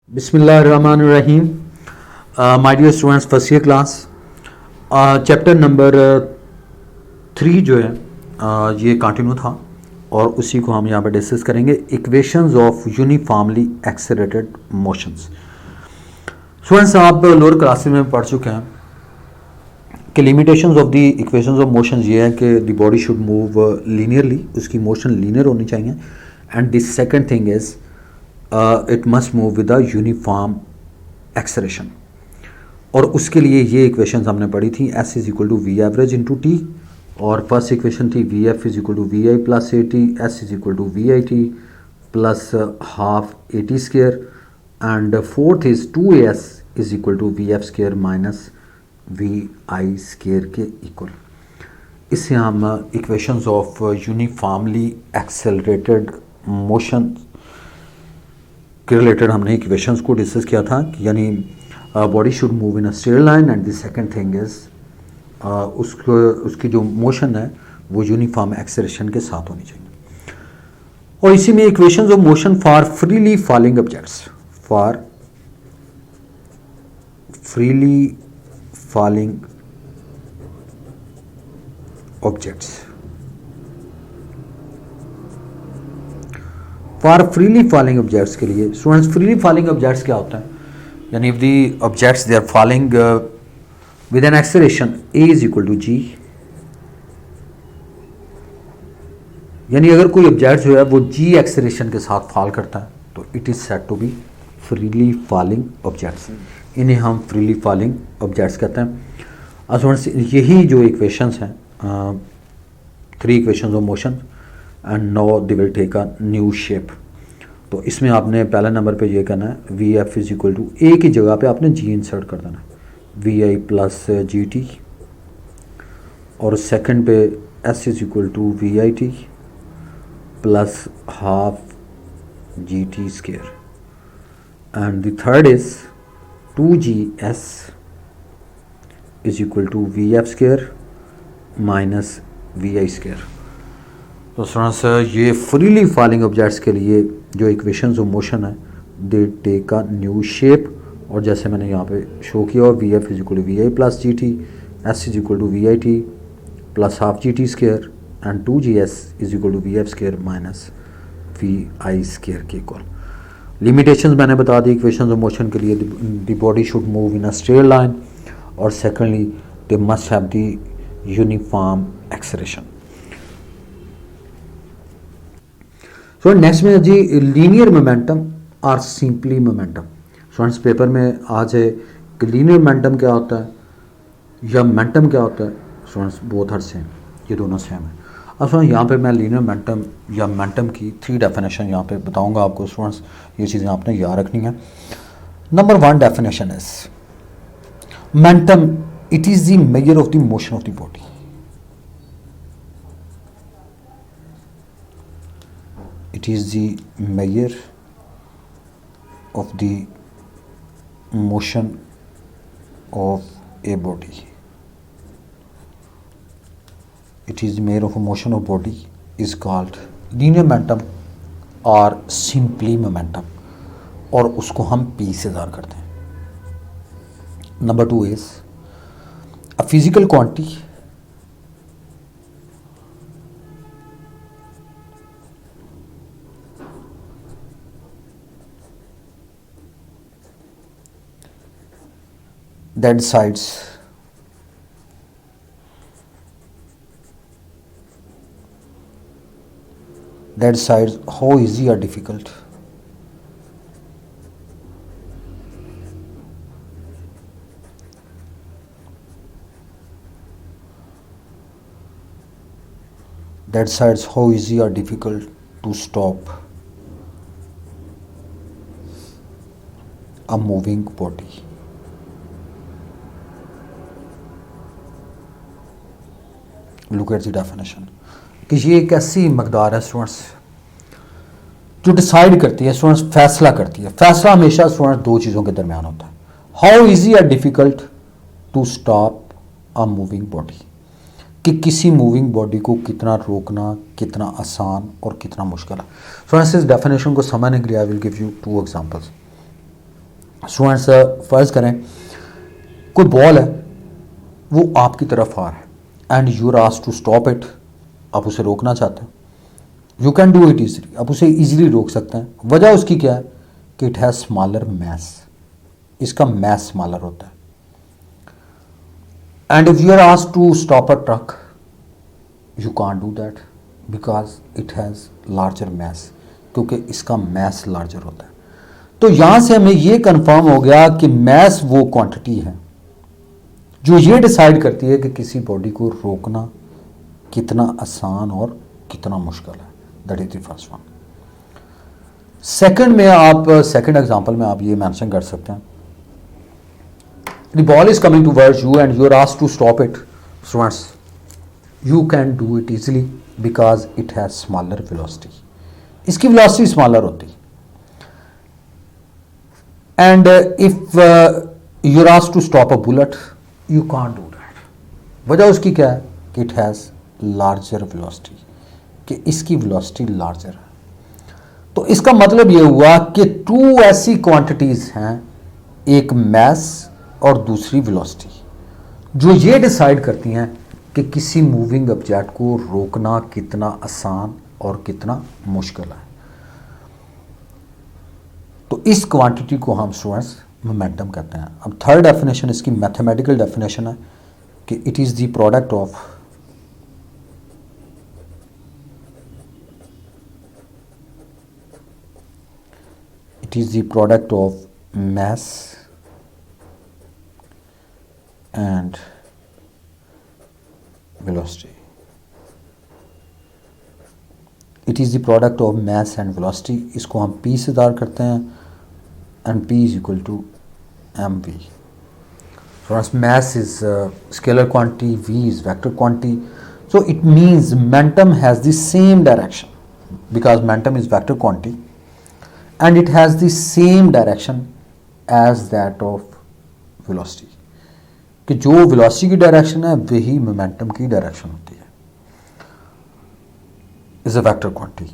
बिस्मिल्लाहिर्रहमानिर्रहीम। My dear students, first year class chapter number 3 जो है ये कंटिन्यू था और उसी को हम यहाँ पर डिस्कस करेंगे, equations of uniformly accelerated motions. Students, आप लोअर क्लासेस में पढ़ चुके हैं कि limitations of the equations of motions ये है कि the body should move linearly, उसकी मोशन लीनियर होनी चाहिए, and the second thing is it must move with a uniform acceleration. और उसके लिए ये इक्वेशंस हमने पढ़ी थी, S is equal to V average into T, और फर्स्ट इक्वेशन थी V F is equal to we I plus A T, S is equal to we I T plus half A T square, and fourth is 2as is equal to V F square minus we I square के equal. इससे हम equations of uniformly accelerated motion के related हमने equations को discuss किया था कि यानी body should move in a straight line, and the second thing is उसकी जो मोशन है वो यूनिफॉर्म एक्सेलरेशन के साथ होनी चाहिए। और इसी में equations of motion for freely falling objects, for freely falling objects, for freely falling objects के लिए स्टूडेंट्स, फ्रीली फॉलिंग ऑब्जेक्ट्स क्या होता है? यानी if the objects they are falling with an acceleration a is equal to g, यानी अगर कोई object जो है वो जी एक्सेलरेशन के साथ फॉल करता है तो it is said to be freely falling objects. इन्हें हम फ्रीली फॉलिंग ऑब्जेक्ट्स कहते हैं। स्टूडेंट्स, यही जो इक्वेशंस हैं, 3 equations of motion, and now they will take a new shape. तो इसमें आपने पहले नंबर पे ये करना है, v F is equal to a की जगह पे आपने जी इंसर्ट कर देना है, वी आई प्लस जी टी, और सेकंड पे s is equal to we I T plus half G T square, and the third is 2gs is equal to V F square minus we I square. तो students, ये freely falling objects के लिए जो equations of motion है they take a new shape, और जैसे मैंने यहाँ पे शो किया, V F is equal to we I plus ji T, S is equal to we I T plus half G T square, and 2gs is equal to V F square minus we I square के equal. Limitations मैंने बता दी equations of motion के लिए, the body should move in a straight line, और secondly they must have the uniform acceleration. So next में जी linear momentum और सिंपली मोमेंटम। स्टूडेंट्स, पेपर में आज है कि लीनियर मोमेंटम क्या होता है या मोमेंटम क्या होता है। स्टूडेंट्स, बोथ आर सेम, ये दोनों सेम है। अब स्टूडेंट्स, यहाँ पे मैं लीनियर मोमेंटम या मोमेंटम की 3 डेफिनेशन यहाँ पे बताऊँगा आपको। स्टूडेंट्स, ये चीज़ें आपने याद रखनी है। Number 1 definition is momentum, it is the measure of the motion of the body. It is the measure of the motion of a body. It is the measure of a motion of body is called linear momentum or simply momentum, और उसको हम P से ज़ाहिर करते हैं। Number 2 is a physical quantity that decides how easy or difficult to stop a moving body। Look at the definition कि ये एक ऐसी मकदार है स्टूडेंट्स जो डिसाइड करती है, स्टूडेंट्स फैसला करती है। फैसला हमेशा स्टूडेंट्स 2 चीज़ों के दरमियान होता है, हाउ इजी और difficult to stop a moving body, कि किसी मूविंग बॉडी को कितना रोकना, कितना आसान और कितना मुश्किल है। स्टूडेंट्स, इस डेफिनेशन को समझने के लिए I will give you 2 examples. Students फर्ज करें कोई बॉल है, वो आपकी तरफ आ रहा है and you are asked to stop it, आप उसे रोकना चाहते हैं। You can do it easily, आप उसे ईजिली रोक सकते हैं। वजह उसकी क्या है कि इट हैज़ स्मॉलर मैस, इसका मैस स्मॉलर होता है। And if you are asked to stop a truck, you can't do that because it has larger mass, क्योंकि इसका मैस लार्जर होता है। तो यहां से हमें यह कंफर्म हो गया कि मैस वो क्वांटिटी है जो ये डिसाइड करती है कि किसी बॉडी को रोकना कितना आसान और कितना मुश्किल है। That is the first one. Second में आप सेकंड एग्जांपल में आप ये मेंशन कर सकते हैं, the ball is coming towards you and you are asked to stop it. Students, you can do it easily because it has smaller velocity, इसकी velocity smaller होती है। And if you are asked to stop a bullet, you can't do that. वजह उसकी क्या है कि it has larger velocity, कि इसकी वेलोसिटी लार्जर है। तो इसका मतलब यह हुआ कि टू ऐसी क्वांटिटीज हैं, एक मैस और दूसरी वेलोसिटी, जो ये डिसाइड करती हैं कि किसी मूविंग ऑब्जेक्ट को रोकना कितना आसान और कितना मुश्किल है। तो इस क्वांटिटी को हम स्टूडेंट्स मोमेंटम कहते हैं। अब थर्ड डेफिनेशन इसकी मैथमेटिकल डेफिनेशन है कि it is the product of mass and velocity. It is the product of mass and velocity. इसको हम P से दार करते हैं and P is equal to mv. So as mass is scalar quantity, v is vector quantity. So it means momentum has the same direction because momentum is vector quantity. And it has the same direction as that of velocity, कि जो velocity की direction है वही momentum की direction होती है। Is a vector quantity.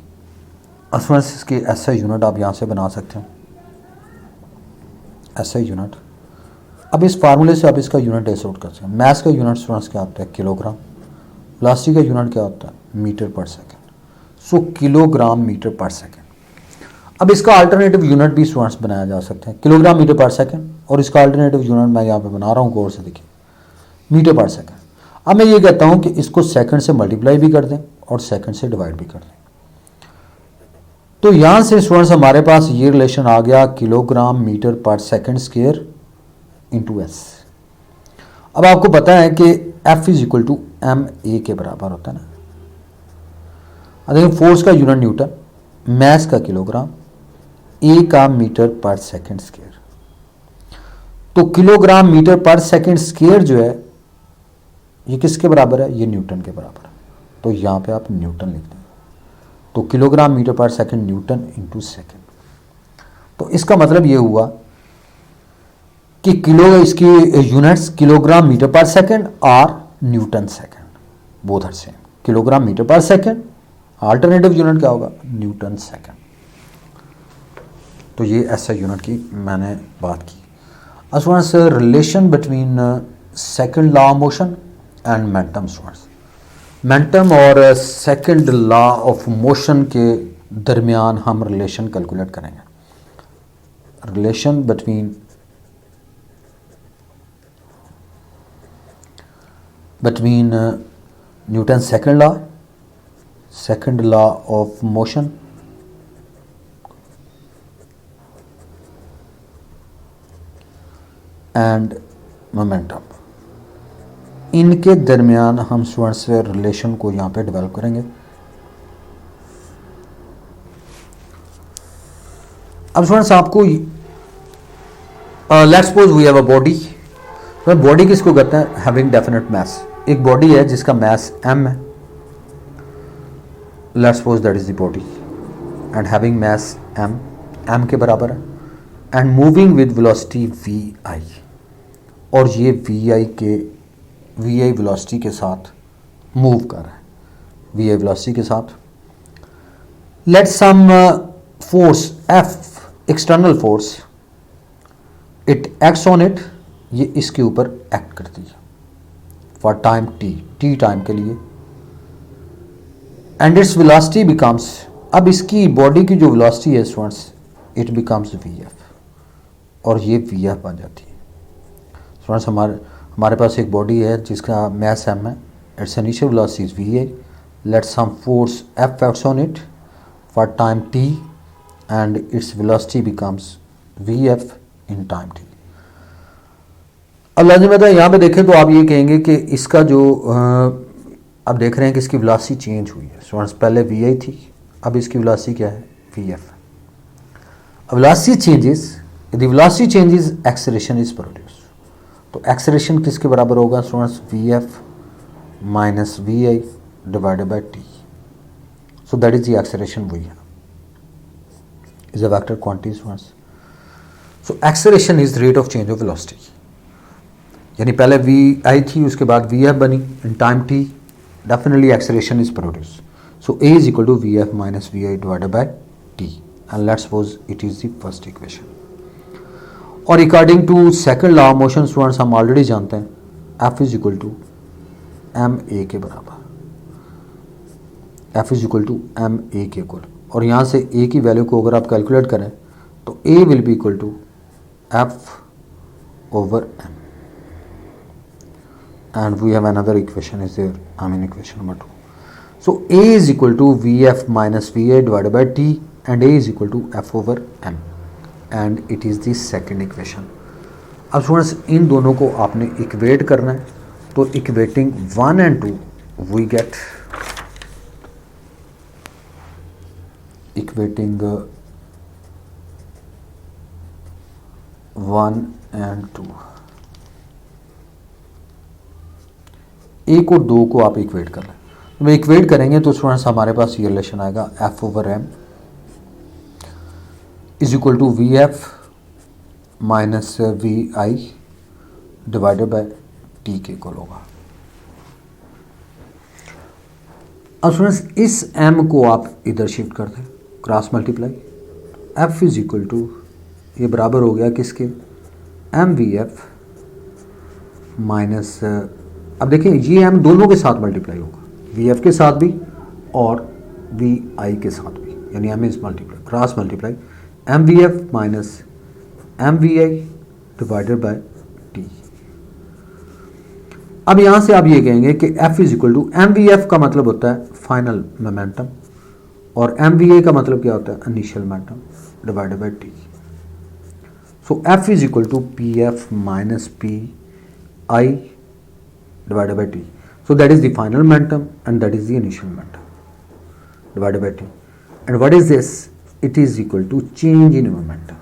Students, इसके SI unit आप यहाँ से बना सकते हैं, SI यूनिट। अब इस फार्मूले से आप इसका यूनिट ऐसे आउट कर सकते हैं। मैथ का यूनिट स्टूडेंट्स क्या होता है, किलोग्राम। वेलोसिटी का यूनिट क्या होता है, मीटर पर सेकेंड। सो किलोग्राम मीटर पर सेकेंड। अब इसका अल्टरनेटिव यूनिट भी स्टूडेंट्स बनाया जा सकते हैं, किलोग्राम मीटर पर सेकंड, और इसका अल्टरनेटिव यूनिट मैं यहाँ पे बना रहा हूँ गौर से देखिए, मीटर पर सेकंड। अब मैं ये कहता हूँ कि इसको सेकंड से मल्टीप्लाई भी कर दें और सेकंड से डिवाइड भी कर दें। तो यहाँ से स्टूडेंट्स हमारे पास ये रिलेशन आ गया, kilogram metre per second square into S. अब आपको पता है कि F is equal to ma के बराबर होता है ना। अब देखिए, फोर्स का यूनिट न्यूटन, मैस का किलोग्राम, ए का मीटर पर सेकंड स्क्वायर। तो kilogram metre per second square जो है ये किसके बराबर है, ये न्यूटन के बराबर है। तो यहां पे आप न्यूटन लिख दें। तो kilogram metre per second newton into second. तो इसका मतलब ये हुआ कि इसकी units kilogram metre per second और newton second, both are same. Kilogram metre per second, alternative unit क्या होगा, न्यूटन सेकंड। तो ये SI यूनिट की मैंने बात की। Students, relation between second law of motion and momentum. Students, momentum और सेकंड लॉ ऑफ मोशन के दरमियान हम रिलेशन कैलकुलेट करेंगे। Relation between Newton second law of motion and momentum, इनके दरमियान हम स्टूडेंट्स से रिलेशन को यहाँ पे डेवलप करेंगे। अब स्टूडेंट्स आपको let's suppose we have a body. Body किसको कहते हैं, हैविंग डेफिनेट मैस। एक बॉडी है जिसका मैस m है, let's suppose that is the body and having mass m के बराबर है, and moving with velocity vi, और ये vi वेलोसिटी के साथ मूव कर रहा है, vi वेलोसिटी के साथ। Let some force F, external force it acts on it, ये इसके ऊपर एक्ट करती है फॉर टाइम टी टाइम के लिए, एंड इट्स वेलोसिटी बिकम्स, अब इसकी बॉडी की जो वेलोसिटी है students, it becomes V F, और ये वी एफ बन जाती है। स्टूडेंट्स हमारे पास एक बॉडी है जिसका मास एम है, its initial velocity is V A, let some force F acts on it for time T and its velocity becomes V F in time T. अब लाजिम है यहाँ पे देखें तो आप ये कहेंगे कि इसका जो आप देख रहे हैं कि इसकी वेलोसिटी चेंज हुई है। स्टूडेंट्स पहले वी आई थी, अब इसकी वेलोसिटी क्या है, वी एफ। वेलोसिटी चेंजेस, यदि velocity changes acceleration is produce, तो एक्सेलरेशन किसके बराबर होगा students, v F minus we I divided by t. So that is the acceleration v है, is a vector quantity students. So acceleration is rate of change of velocity, यानी पहले we आई थी उसके बाद वी एफ बनी in time t, definitely acceleration is produce. So a is equal to V F minus we I divided by t, and let's suppose it is the first equation. और according to second law of motion students हम already जानते हैं f is equal to m a के बराबर, f is equal to m a के equal, और यहाँ से ए की वैल्यू को अगर आप कैलकुलेट करें तो a will be equal to f over m, and we have another equation is there, I mean equation number 2. So A is equal to Vf minus Va divided by T, and A is equal to F over M, and it is the second equation. अब students in दोनों को आपने equate करना है, तो equating 1 and 2 we get equating 1 and 2, एक और दो को आप इक्वेट कर लें, तो इक्वेट करेंगे तो स्टूडेंट्स हमारे पास ये रिलेशन आएगा F over M is equal to V F minus we I divided by T के इक्वल होगा। अब स्टूडेंट्स इस एम को आप इधर शिफ्ट कर दें, cross multiply, F is equal to ये बराबर हो गया किसके, एम वी एफ माइनस, अब देखिए ये एम दोनों के साथ मल्टीप्लाई होगा, वी एफ के साथ भी और वी आई के साथ भी, यानी M is multiply cross multiply M V F minus M V I divided by T. अब यहां से आप ये कहेंगे कि F is equal to M V F का मतलब होता है फाइनल मोमेंटम, और एम वी आई का मतलब क्या होता है, initial momentum divided by T. So F is equal to P F minus P I divided by t. So that is the final momentum and that is the initial momentum divided by t. And what is this? It is equal to change in momentum,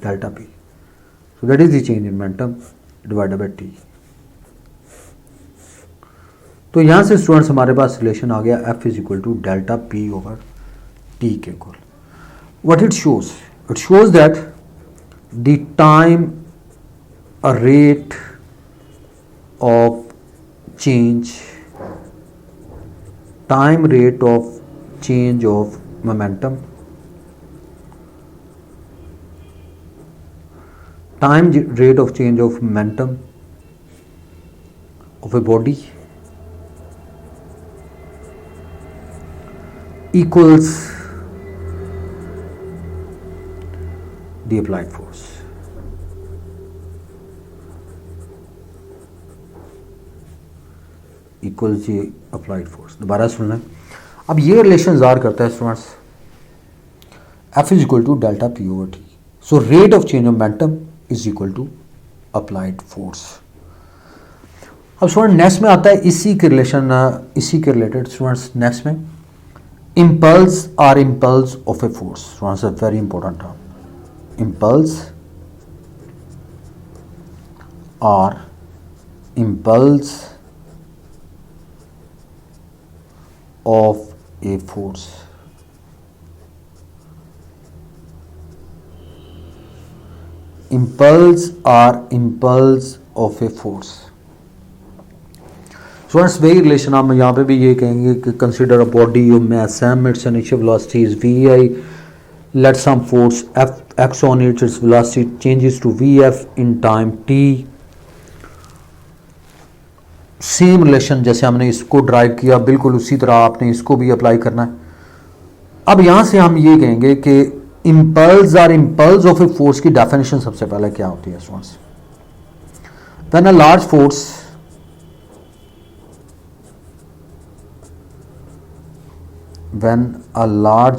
delta p. So that is the change in momentum divided by t. तो यहाँ से students हमारे पास relation आ गया f is equal to delta p over t के equal. What it shows? It shows that the time rate of change, time rate of change of momentum, time rate of change of momentum of a body equals the applied force. Equals the applied force. दोबारा सुनना है, अब ये relation जार करता है students F is equal to delta P over T. So rate of change of momentum is equal to applied force. अब student next में आता है इसी के रिलेशन, इसी के रिलेटेड स्टूडेंट्स नेक्स्ट में impulse or impulse of a force. Students a very important term, impulse or impulse of a force। Impulse are impulse of a force। Students वही रिलेशन हम यहाँ पे भी ये कहेंगे कि consider a body of mass m, its initial velocity is vi, let some force F(x) on it, its velocity changes to Vf in time t. Same relation जैसे हमने इसको ड्राइव किया, बिल्कुल उसी तरह आपने इसको भी अप्लाई करना है। अब यहां से हम ये कहेंगे कि इम्पल्स और इम्पल्स ऑफ ए फोर्स की डेफिनेशन सबसे पहले क्या होती है students? When a large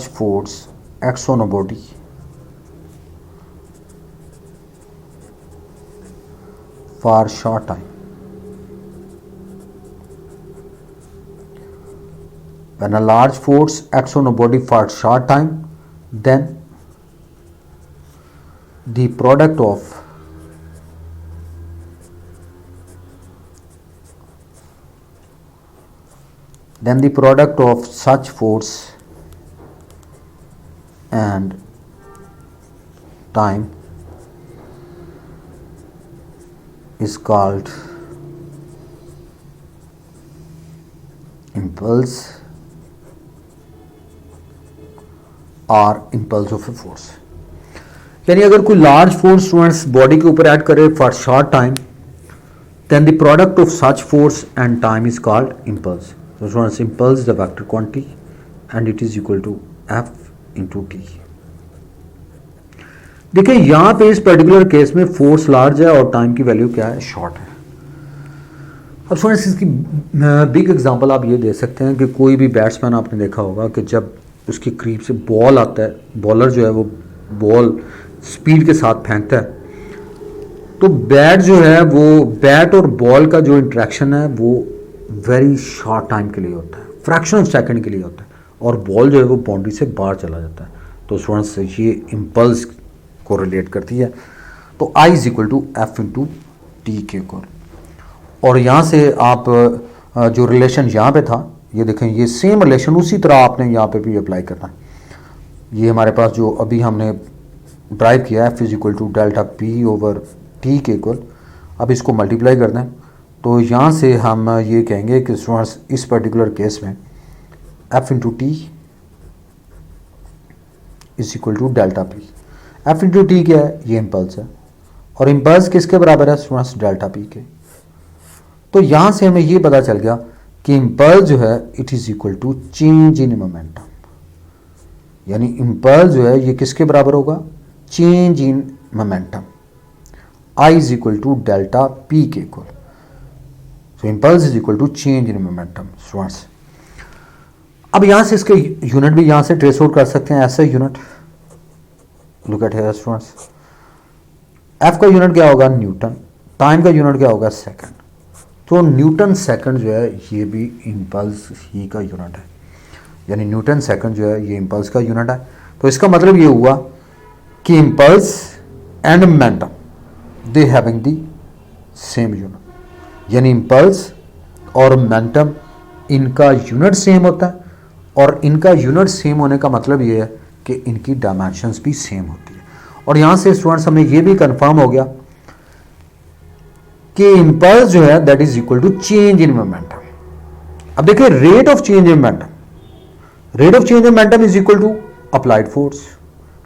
force acts on a body for a short time, when a large force acts on a body for a short time, then the product of such force and time is called impulse or impulse of a force। यानी अगर कोई large force students body के ऊपर add करे for short time, then the product of such force and time is called impulse. So students, impulse is the vector quantity and it is equal to F into t। देखिए यहां पे इस particular case में force large है और time की value क्या है? शॉर्ट है। अब स्टूडेंट्स इसकी बिग एग्जांपल आप ये दे सकते हैं कि कोई भी बैट्समैन आपने देखा होगा कि जब उसके करीब से बॉल आता है, बॉलर जो है वो बॉल स्पीड के साथ फेंकता है, तो बैट जो है वो बैट और बॉल का जो इंटरेक्शन है वो वेरी शॉर्ट टाइम के लिए होता है, फ्रैक्शन ऑफ सेकंड के लिए होता है, और बॉल जो है वो बाउंड्री से बाहर चला जाता है। तो स्टूडेंट्स ये इम्पल्स को रिलेट करती है। तो I is equal to F into T के इक्वल। और यहाँ से आप जो रिलेशन यहाँ पे था, ये देखें, ये सेम रिलेशन उसी तरह आपने यहाँ पे भी अप्लाई करना है। ये हमारे पास जो अभी हमने ड्राइव किया है, F is equal to delta P over T के इक्वल। अब इसको मल्टीप्लाई करना है, तो यहाँ से हम ये कहेंगे कि स्टूडेंट्स इस पर्टिकुलर केस में F into T is equal to delta P. F into T क्या है? ये इम्पल्स है, और इम्पल्स किसके बराबर है स्टूडेंट्स? डेल्टा पी के। तो यहाँ से हमें ये पता चल गया कि इम्पल्स जो है it is equal to change in momentum. यानी इम्पल्स जो है ये किसके बराबर होगा? Change in momentum. I is equal to delta p के equal. So impulse is equal to change in momentum students. अब यहां से इसके यूनिट भी यहां से ट्रेस आउट कर सकते हैं, ऐसा unit. Look at here students, F का यूनिट क्या होगा? न्यूटन। टाइम का यूनिट क्या होगा? सेकंड। तो न्यूटन सेकंड जो है ये भी इम्पल्स ही का यूनिट है, यानी न्यूटन सेकंड जो है ये इम्पल्स का यूनिट है। तो इसका मतलब ये हुआ कि impulse and momentum they having the same unit, यानी इम्पल्स और मोमेंटम इनका यूनिट सेम होता है, और इनका यूनिट सेम होने का मतलब ये है कि इनकी डायमेंशंस भी सेम होती है। और यहाँ से स्टूडेंट्स हमें ये भी कंफर्म हो गया कि इम्पल्स जो है that is equal to change in momentum. अब देखिए rate of change in momentum, rate of change in momentum is equal to applied force,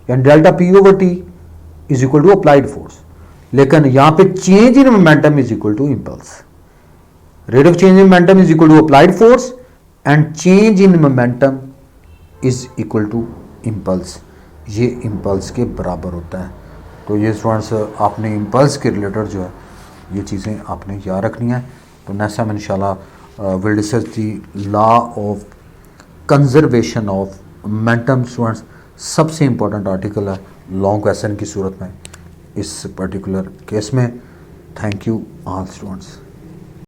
यानी delta P over t is equal to applied force. लेकिन यहां पे change in momentum is equal to impulse. Rate of change in momentum is equal to applied force and change in momentum is equal to impulse. ये impulse के बराबर होता है। तो ये स्टूडेंट्स आपने इम्पल्स के रिलेटेड जो है ये चीज़ें आपने याद रखनी है। तो नेक्स्ट टाइम इंशाल्लाह will discuss the law of conservation of momentum. Students सबसे इंपॉर्टेंट आर्टिकल है लॉन्ग क्वेश्चन की सूरत में इस पर्टिकुलर केस में। Thank you all students.